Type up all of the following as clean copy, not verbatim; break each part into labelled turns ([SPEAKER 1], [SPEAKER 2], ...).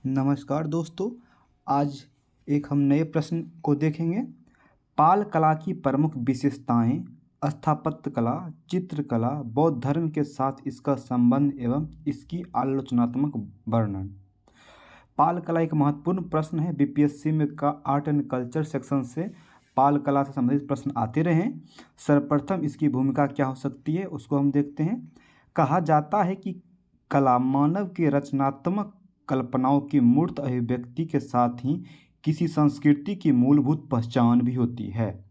[SPEAKER 1] नमस्कार दोस्तों। आज एक हम नए प्रश्न को देखेंगे। पाल कला की प्रमुख विशेषताएं, स्थापत्य कला, चित्रकला, बौद्ध धर्म के साथ इसका संबंध एवं इसकी आलोचनात्मक वर्णन। पाल कला एक महत्वपूर्ण प्रश्न है। बीपीएससी में का आर्ट एंड कल्चर सेक्शन से पाल कला से संबंधित प्रश्न आते रहे हैं। सर्वप्रथम इसकी भूमिका क्या हो सकती है उसको हम देखते हैं। कहा जाता है कि कला मानव के रचनात्मक कल्पनाओं की मूर्त अभिव्यक्ति के साथ ही किसी संस्कृति की मूलभूत पहचान भी होती है।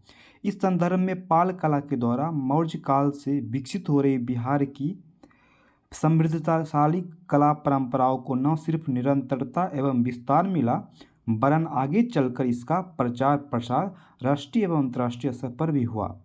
[SPEAKER 1] इस संदर्भ में पाल कला के द्वारा मौर्य काल से विकसित हो रही बिहार की समृद्धशाली कला परंपराओं को न सिर्फ निरंतरता एवं विस्तार मिला, वरन आगे चलकर इसका प्रचार प्रसार राष्ट्रीय एवं अंतर्राष्ट्रीय स्तर पर भी हुआ।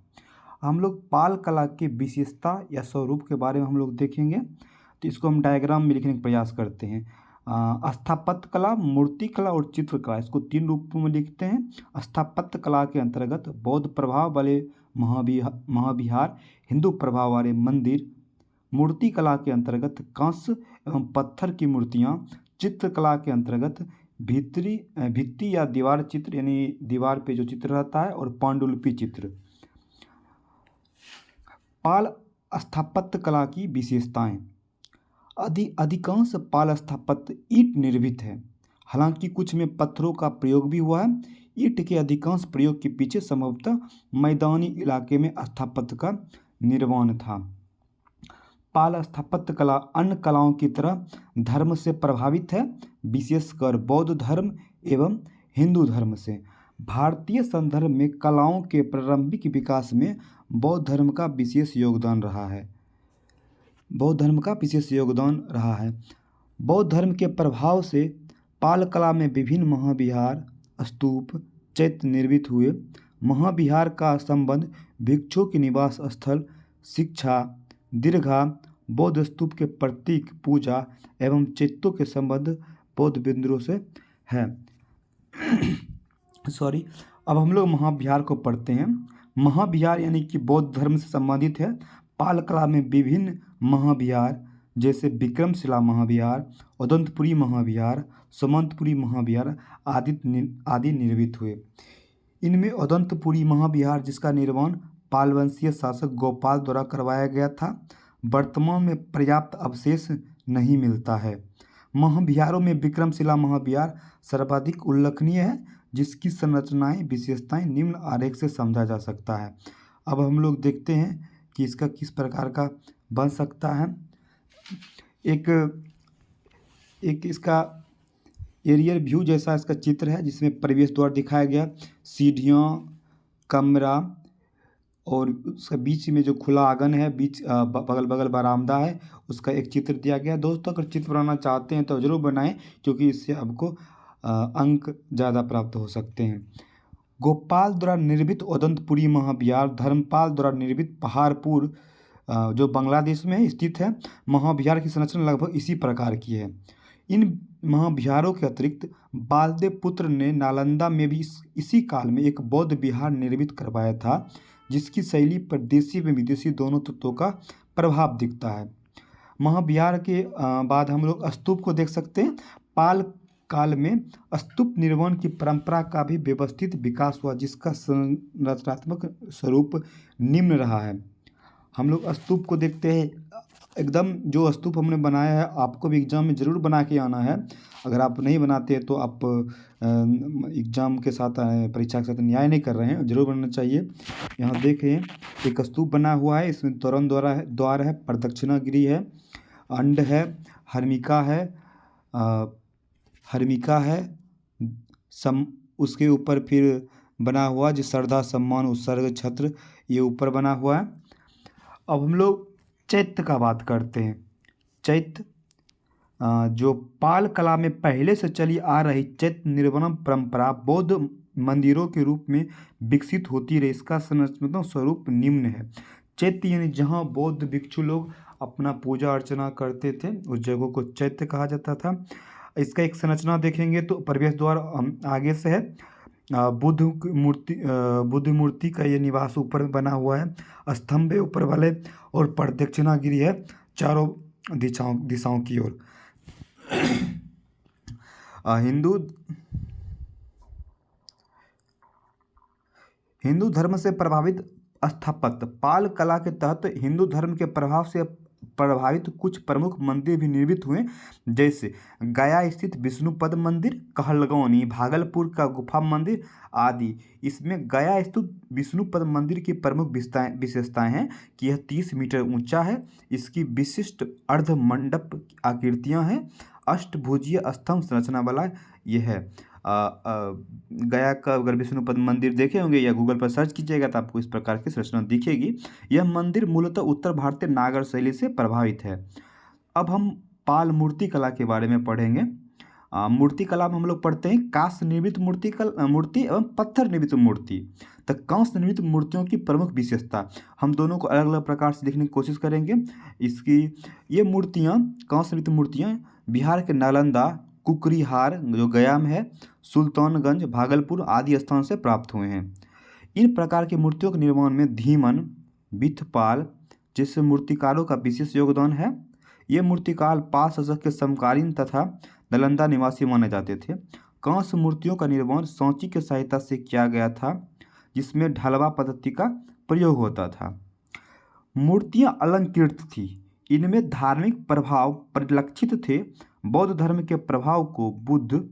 [SPEAKER 1] हम लोग पाल कला की विशेषता या स्वरूप के बारे में हम लोग देखेंगे, तो इसको हम डायग्राम में लिखने का प्रयास करते हैं। स्थापत्य कला, मूर्ति कला और चित्रकला, इसको तीन रूपों में लिखते हैं। स्थापत्य कला के अंतर्गत बौद्ध प्रभाव वाले महाविहार, हिंदू प्रभाव वाले मंदिर। मूर्ति कला के अंतर्गत कांस्य एवं पत्थर की मूर्तियाँ। चित्रकला के अंतर्गत भित्ति या दीवार चित्र, यानी दीवार पे जो चित्र रहता है, और पांडुलिपि चित्र। पाल स्थापत्य कला की विशेषताएं। अधिकांश पाल स्थापत्य ईंट निर्मित है, हालांकि कुछ में पत्थरों का प्रयोग भी हुआ है। ईंट के अधिकांश प्रयोग के पीछे संभवतः मैदानी इलाके में स्थापत्य का निर्माण था। पाल स्थापत्य कला अन्य कलाओं की तरह धर्म से प्रभावित है, विशेषकर बौद्ध धर्म एवं हिंदू धर्म से। भारतीय संदर्भ में कलाओं के प्रारंभिक विकास में बौद्ध धर्म का विशेष योगदान रहा है। बौद्ध धर्म के प्रभाव से पाल कला में विभिन्न महाविहार, स्तूप, चैत्य निर्मित हुए। महाविहार का संबंध भिक्षुओं के निवास स्थल, शिक्षा, दीर्घा, बौद्ध स्तूप के प्रतीक, पूजा एवं चैत्यों के संबंध बौद्ध बिंदुओं से है। अब हम लोग महाविहार को पढ़ते हैं। महाविहार यानी कि बौद्ध धर्म से संबंधित है। पाल कला में विभिन्न महाविहार जैसे विक्रमशिला महाविहार, उदंतपुरी महाविहार, सुमंतपुरी महाविहार आदि निर्मित हुए। इनमें उदंतपुरी महाविहार, जिसका निर्माण पाल वंशीय शासक गोपाल द्वारा करवाया गया था, वर्तमान में पर्याप्त अवशेष नहीं मिलता है। महाविहारों में विक्रमशिला महाविहार सर्वाधिक उल्लेखनीय है, जिसकी संरचनाएं विशेषताएं निम्न आरेख से समझा जा सकता है। अब हम लोग देखते हैं कि इसका किस प्रकार का बन सकता है। एक इसका एरियल व्यू जैसा इसका चित्र है, जिसमें प्रवेश द्वार दिखाया गया, सीढ़ियाँ, कमरा और उसका बीच में जो खुला आंगन है, बगल बगल बरामदा है, उसका एक चित्र दिया गया। दोस्तों, अगर चित्र बनाना चाहते हैं तो ज़रूर बनाएं, क्योंकि इससे आपको अंक ज़्यादा प्राप्त हो सकते हैं। गोपाल द्वारा निर्मित उदंतपुरी महाविहार धर्मपाल द्वारा निर्मित पहाड़पुर, जो बांग्लादेश में स्थित है, महाविहार की संरचना लगभग इसी प्रकार की है। इन महाविहारों के अतिरिक्त बालदेव पुत्र ने नालंदा में भी इसी काल में एक बौद्ध विहार निर्मित करवाया था, जिसकी शैली पर देशी व विदेशी दोनों तत्वों का प्रभाव दिखता है। महाविहार के बाद हम लोग स्तूप को देख सकते हैं। पाल काल में स्तूप निर्माण की परंपरा का भी व्यवस्थित विकास हुआ, जिसका संरचनात्मक स्वरूप निम्न रहा है। हम लोग स्तूप को देखते हैं। एकदम जो स्तूप हमने बनाया है, आपको भी एग्जाम में ज़रूर बना के आना है। अगर आप नहीं बनाते तो आप एग्जाम के साथ, परीक्षा के साथ न्याय नहीं कर रहे हैं, जरूर बनाना चाहिए। यहाँ देखें, एक स्तूप बना हुआ है, इसमें तोरण द्वार है, प्रदक्षिणागिरी है, अंड है, हर्मिका है, उसके ऊपर फिर बना हुआ जो श्रद्धा, सम्मान, उत्सर्ग, छत्र, ये ऊपर बना हुआ है। अब हम लोग चैत्य का बात करते हैं। चैत्य जो पाल कला में पहले से चली आ रही चैत्य निर्माण परंपरा बौद्ध मंदिरों के रूप में विकसित होती रही। इसका संरचनात्मक स्वरूप निम्न है। चैत्य यानी जहाँ बौद्ध भिक्षु लोग अपना पूजा अर्चना करते थे, उस जगह को चैत्य कहा जाता था। इसका एक संरचना देखेंगे तो प्रवेश द्वार आगे से है। बुद्ध मूर्ति का ये निवास ऊपर बना हुआ है, स्तंभ है ऊपर वाले, और प्रदक्षिणागिरी है चारों दिशाओं की ओर। हिंदू हिंदू धर्म से प्रभावित स्थापत्य। पाल कला के तहत हिंदू धर्म के प्रभाव से प्रभावित कुछ प्रमुख मंदिर भी निर्मित हुए, जैसे गया स्थित विष्णुपद मंदिर, कहलगांव भागलपुर का गुफा मंदिर आदि। इसमें गया स्थित विष्णुपद मंदिर की प्रमुख विशेषताएं हैं कि यह 30 मीटर ऊंचा है, इसकी विशिष्ट अर्ध मंडप आकृतियां हैं, अष्टभुजीय स्तंभ संरचना वाला यह है। गया का अगर विष्णुपद मंदिर देखे होंगे या गूगल पर सर्च कीजिएगा तो आपको इस प्रकार की संरचना दिखेगी। यह मंदिर मूलतः उत्तर भारतीय नागर शैली से प्रभावित है। अब हम पाल मूर्ति कला के बारे में पढ़ेंगे। मूर्ति कला में हम लोग पढ़ते हैं कांस्य निर्मित मूर्ति एवं पत्थर निर्मित मूर्ति। तो कांस्य निर्मित मूर्तियों की प्रमुख विशेषता, हम दोनों को अलग अलग प्रकार से देखने की कोशिश करेंगे। ये मूर्तियाँ, कांस्य निर्मित मूर्तियाँ बिहार के नालंदा, कुकरीहार जो गया में है, सुल्तानगंज, भागलपुर आदि स्थान से प्राप्त हुए हैं। इन प्रकार की मूर्तियों के निर्माण में धीमन, बिथपाल जैसे मूर्तिकारों का विशेष योगदान है। ये मूर्तिकार पाल शासक के समकालीन तथा नालंदा निवासी माने जाते थे। कांस्य मूर्तियों का निर्माण सांची की सहायता से किया गया था, जिसमें ढलवा पद्धति का प्रयोग होता था। मूर्तियाँ अलंकृत थी, इनमें धार्मिक प्रभाव परिलक्षित थे। बौद्ध धर्म के प्रभाव को बुद्ध,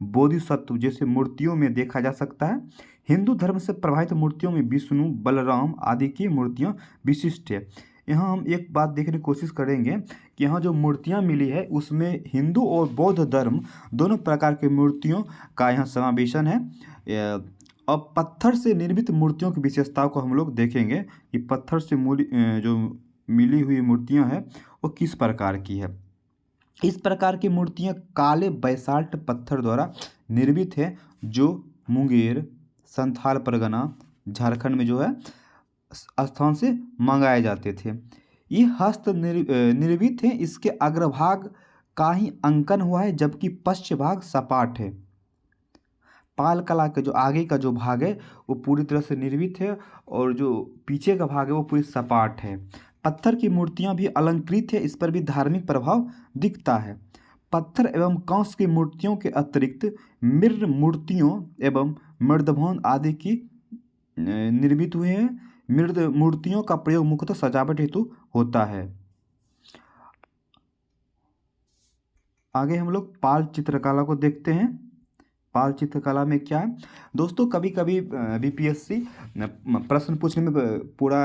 [SPEAKER 1] बोधिसत्व जैसे मूर्तियों में देखा जा सकता है। हिंदू धर्म से प्रभावित मूर्तियों में विष्णु, बलराम आदि की मूर्तियाँ विशिष्ट है। यहाँ हम एक बात देखने की कोशिश करेंगे कि यहाँ जो मूर्तियाँ मिली है उसमें हिंदू और बौद्ध धर्म दोनों प्रकार की मूर्तियों का यहाँ समावेशन है। अब पत्थर से निर्मित मूर्तियों की विशेषताओं को हम लोग देखेंगे कि पत्थर से जो मिली हुई मूर्तियाँ हैं वो किस प्रकार की है। इस प्रकार की मूर्तियाँ काले बैसाल्ट पत्थर द्वारा निर्मित है, जो मुंगेर, संथाल परगना, झारखंड में जो है स्थान से मंगाए जाते थे। ये हस्त निर्मित है, इसके अग्रभाग का ही अंकन हुआ है, जबकि पश्च भाग सपाट है। पाल कला के जो आगे का जो भाग है वो पूरी तरह से निर्मित है और जो पीछे का भाग है वो पूरी सपाट है। पत्थर की मूर्तियां भी अलंकृत है, इस पर भी धार्मिक प्रभाव दिखता है। पत्थर एवं कांस्य की मूर्तियों के अतिरिक्त मृद मूर्तियों एवं मृदभान आदि की निर्मित हुए हैं। मृद मूर्तियों का प्रयोग मुख्यतः सजावट हेतु होता है। आगे हम लोग पाल चित्रकला को देखते हैं। पाल चित्रकला में क्या है दोस्तों, कभी कभी बीपीएससी प्रश्न पूछने में पूरा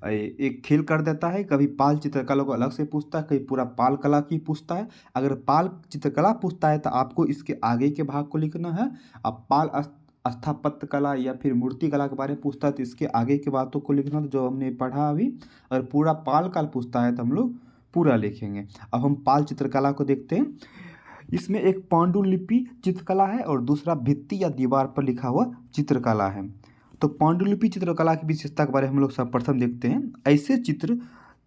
[SPEAKER 1] एक खेल कर देता है। कभी पाल चित्रकला को अलग से पूछता है, कभी पूरा पाल कला की पूछता है। अगर पाल चित्रकला पूछता है तो आपको इसके आगे के भाग को लिखना है। अब पाल स्थापत्य कला या फिर मूर्ति कला के बारे में पूछता है तो इसके आगे की बातों को लिखना, जो हमने पढ़ा अभी। अगर पूरा पाल काल पूछता है तो हम लोग पूरा लिखेंगे। अब हम पाल चित्रकला को देखते हैं। इसमें एक पांडुलिपि चित्रकला है और दूसरा भित्ति या दीवार पर लिखा हुआ चित्रकला है। तो पांडुलिपि चित्रकला की विशेषता के बारे में हम लोग सर्वप्रथम देखते हैं। ऐसे चित्र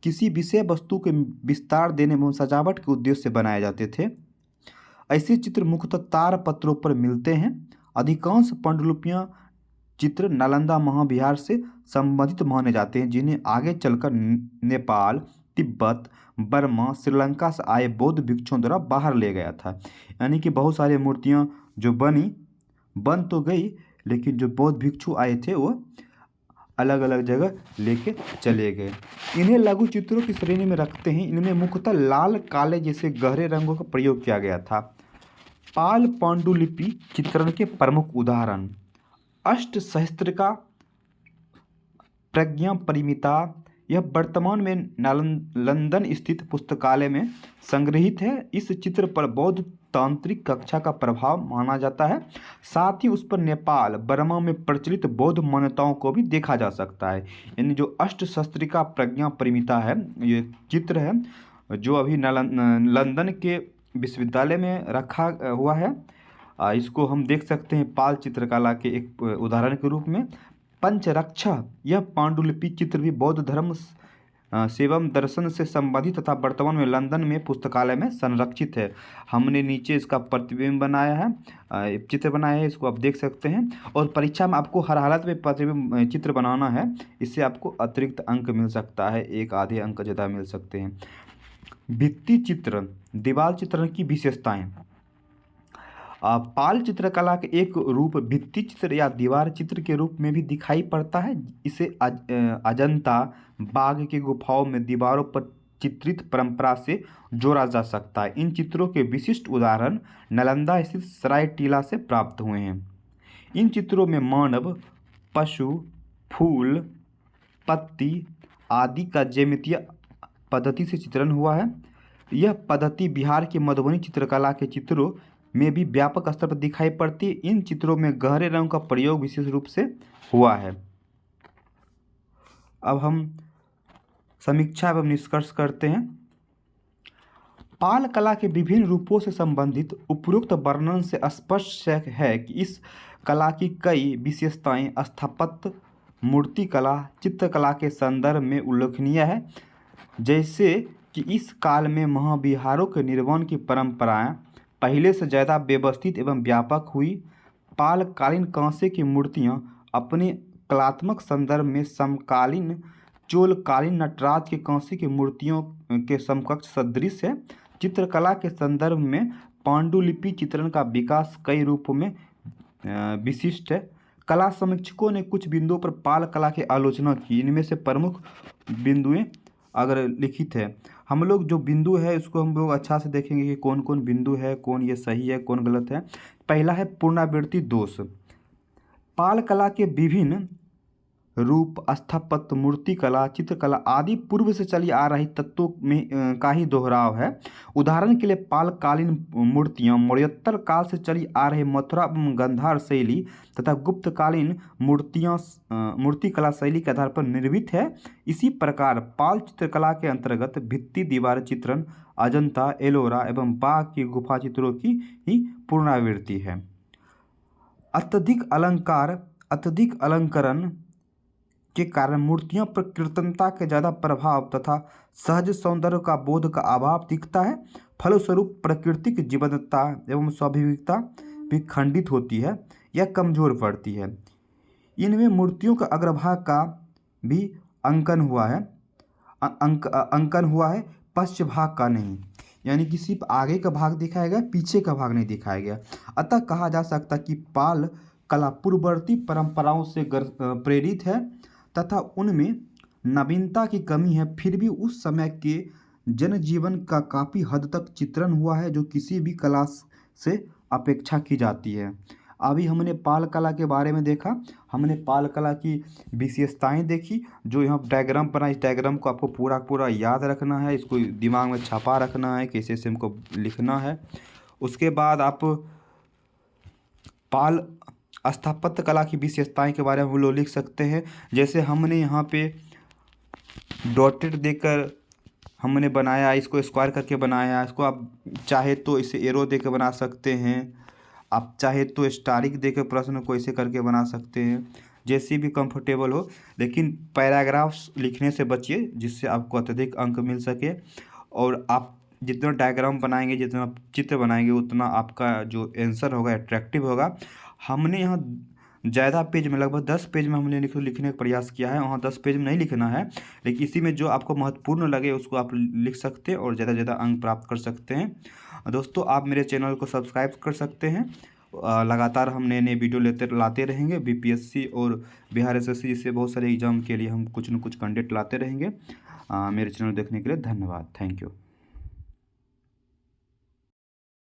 [SPEAKER 1] किसी विषय वस्तु के विस्तार देने एवं सजावट के उद्देश्य से बनाए जाते थे। ऐसे चित्र मुख्यतः तार पत्रों पर मिलते हैं। अधिकांश पांडुलिपियाँ चित्र नालंदा महाविहार से संबंधित माने जाते हैं, जिन्हें आगे चलकर नेपाल, तिब्बत, बर्मा, श्रीलंका से आए बौद्ध भिक्षुओं द्वारा बाहर ले गया था। यानी कि बहुत सारी मूर्तियाँ जो बन तो गई, लेकिन जो बौद्ध भिक्षु आए थे वो अलग अलग जगह लेके चले गए। इन्हें लघु चित्रों की श्रेणी में रखते हैं। इनमें मुख्यतः लाल, काले जैसे गहरे रंगों का प्रयोग किया गया था। पाल पांडुलिपि चित्रण के प्रमुख उदाहरण अष्टसहस्त्रिका, प्रज्ञा परिमिता। यह वर्तमान में लंदन स्थित पुस्तकालय में संग्रहित है। इस चित्र पर बौद्ध तांत्रिक कक्षा का प्रभाव माना जाता है। साथ ही उस पर नेपाल, बर्मा में प्रचलित बौद्ध मान्यताओं को भी देखा जा सकता है। यानी जो अष्टसहस्त्रिका प्रज्ञा परिमिता है, ये चित्र है जो अभी लंदन के विश्वविद्यालय में रखा हुआ है। इसको हम देख सकते हैं पाल चित्रकला के एक उदाहरण के रूप में। पंचरक्षा, यह पांडुलिपि चित्र भी बौद्ध धर्म सेवम दर्शन से संबंधित तथा वर्तमान में लंदन में पुस्तकालय में संरक्षित है। हमने नीचे इसका प्रतिबिंब बनाया है, चित्र बनाया है, इसको आप देख सकते हैं। और परीक्षा में आपको हर हालत में प्रतिबिंब चित्र बनाना है, इससे आपको अतिरिक्त अंक मिल सकता है, एक आधे अंक ज़्यादा मिल सकते हैं। भित्ति चित्रण, दीवार चित्रण की विशेषताएं। पाल चित्रकला के एक रूप भित्ति चित्र या दीवार चित्र के रूप में भी दिखाई पड़ता है। इसे अजंता बाघ की गुफाओं में दीवारों पर चित्रित परंपरा से जोड़ा जा सकता है। इन चित्रों के विशिष्ट उदाहरण नालंदा स्थित सराय टीला से प्राप्त हुए हैं। इन चित्रों में मानव, पशु, फूल, पत्ती आदि का ज्यामितीय पद्धति से चित्रण हुआ है। यह पद्धति बिहार के मधुबनी चित्रकला के चित्रों में भी व्यापक स्तर पर दिखाई पड़ती है। इन चित्रों में गहरे रंग का प्रयोग विशेष रूप से हुआ है। अब हम समीक्षा एवं निष्कर्ष करते हैं। पाल कला के विभिन्न रूपों से संबंधित उपरोक्त वर्णन से स्पष्ट है कि इस कला की कई विशेषताएं स्थापत्य, मूर्तिकला, चित्रकला के संदर्भ में उल्लेखनीय है। जैसे कि इस काल में महाविहारों के निर्माण की परंपराएं पहले से ज़्यादा व्यवस्थित एवं व्यापक हुई। पालकालीन कांसे की मूर्तियां अपने कलात्मक संदर्भ में समकालीन चोलकालीन नटराज के कांसे की मूर्तियों के समकक्ष सदृश है। चित्रकला के संदर्भ में पांडुलिपि चित्रण का विकास कई रूपों में विशिष्ट है। कला समीक्षकों ने कुछ बिंदुओं पर पाल कला की आलोचना की। इनमें से प्रमुख बिंदुएं अगर लिखित है, हम लोग जो बिंदु है उसको हम लोग अच्छा से देखेंगे कि कौन कौन बिंदु है, कौन ये सही है, कौन गलत है। पहला है पुनरावृत्ति दोष। पाल कला के विभिन्न रूप स्थापत्य, मूर्तिकला, चित्रकला आदि पूर्व से चली आ रही तत्वों में का ही दोहराव है। उदाहरण के लिए पालकालीन मूर्तियां मौर्योत्तर काल से चली आ रही मथुरा एवं गंधार शैली तथा गुप्तकालीन मूर्तियां मूर्तिकला शैली के आधार पर निर्मित है। इसी प्रकार पाल चित्रकला के अंतर्गत भित्ति दीवार चित्रण, अजंता, एलोरा एवं बाघ की गुफा चित्रों की ही पुनरावृत्ति है। अत्यधिक अलंकरण के कारण मूर्तियों पर कृत्रिमता के ज़्यादा प्रभाव तथा सहज सौंदर्य का बोध का अभाव दिखता है। फलस्वरूप प्राकृतिक जीवंतता एवं स्वाभाविकता भी खंडित होती है या कमजोर पड़ती है। इनमें मूर्तियों का अग्रभाग का भी अंकन हुआ है, पश्च भाग का नहीं, यानी कि सिर्फ आगे का भाग दिखाया गया, पीछे का भाग नहीं दिखाया गया। अतः कहा जा सकता कि पाल कला पूर्ववर्ती परंपराओं से प्रेरित है तथा उनमें नवीनता की कमी है। फिर भी उस समय के जनजीवन का काफ़ी हद तक चित्रण हुआ है जो किसी भी कला से अपेक्षा की जाती है। अभी हमने पाल कला के बारे में देखा, हमने पाल कला की विशेषताएं देखी। जो यहाँ डायग्राम बना, इस डायग्राम को आपको पूरा याद रखना है, इसको दिमाग में छपा रखना है, कैसे से हमको लिखना है। उसके बाद आप पाल स्थापत्य कला की विशेषताएं के बारे में हम लोग लिख सकते हैं। जैसे हमने यहाँ पे डॉटेड देकर हमने बनाया, इसको स्क्वायर करके बनाया। इसको आप चाहे तो इसे एरो देकर बना सकते हैं, आप चाहे तो स्टारिक देकर प्रश्न को ऐसे करके बना सकते हैं, जैसे भी कंफर्टेबल हो। लेकिन पैराग्राफ्स लिखने से बचिए जिससे आपको अत्यधिक अंक मिल सके। और आप जितना डायग्राम बनाएंगे, जितना चित्र बनाएंगे, उतना आपका जो आंसर होगा अट्रैक्टिव होगा। हमने यहाँ ज़्यादा पेज में, लगभग 10 पेज में हमने लिखने का प्रयास किया है। वहाँ 10 पेज में नहीं लिखना है, लेकिन इसी में जो आपको महत्वपूर्ण लगे उसको आप लिख सकते हैं और ज़्यादा से ज़्यादा अंक प्राप्त कर सकते हैं। दोस्तों, आप मेरे चैनल को सब्सक्राइब कर सकते हैं। लगातार हम नए नए वीडियो लाते रहेंगे। बीपीएससी और बिहार एसएससी जैसे बहुत सारे एग्जाम के लिए हम कुछ न कुछ कंटेंट लाते रहेंगे। मेरे चैनल देखने के लिए धन्यवाद। Thank you.